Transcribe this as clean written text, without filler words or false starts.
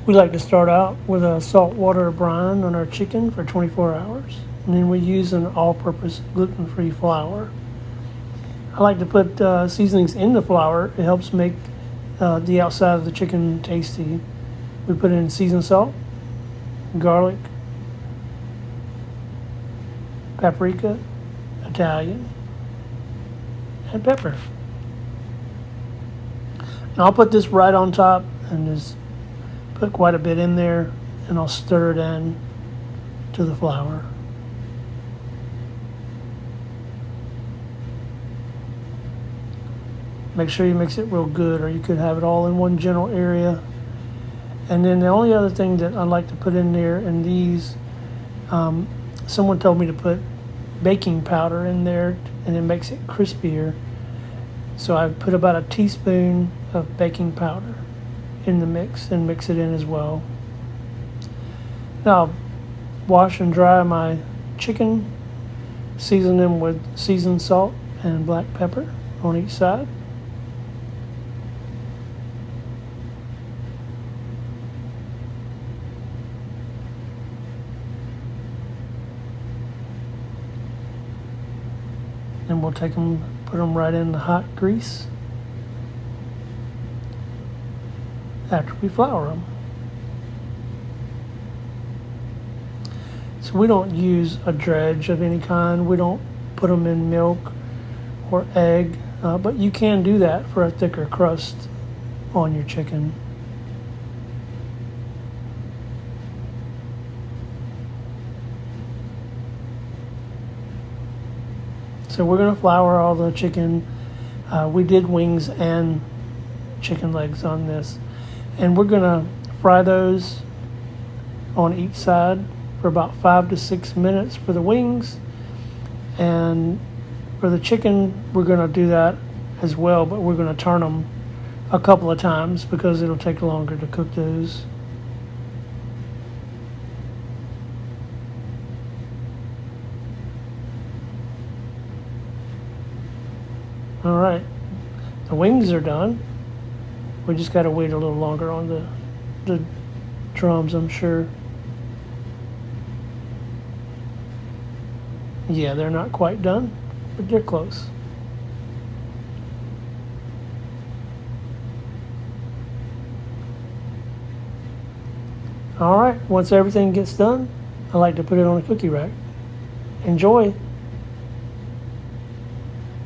We like to start out with a saltwater brine on our chicken for 24 hours, and then we use an all-purpose gluten-free flour. I like to put seasonings in the flour. It helps make the outside of the chicken tasty. We put in seasoned salt, garlic, paprika, Italian, and pepper. Now I'll put this right on top and just put quite a bit in there, and I'll stir it in to the flour. Make sure you mix it real good, or you could have it all in one general area. And then the only other thing that I like to put in there in these, someone told me to put baking powder in there, and it makes it crispier. So I put about a teaspoon of baking powder in the mix and mix it in as well. Now I'll wash and dry my chicken, season them with seasoned salt and black pepper on each side. And we'll take them, put them right in the hot grease after we flour them. So we don't use a dredge of any kind. We don't put them in milk or egg, but you can do that for a thicker crust on your chicken. So we're going to flour all the chicken. We did wings and chicken legs on this. And we're going to fry those on each side for about 5 to 6 minutes for the wings. And for the chicken, we're going to do that as well, but we're going to turn them a couple of times because it'll take longer to cook those. All right, the wings are done. We just got to wait a little longer on the drums, I'm sure. Yeah, they're not quite done, but they're close. All right, once everything gets done, I like to put it on a cookie rack. Enjoy.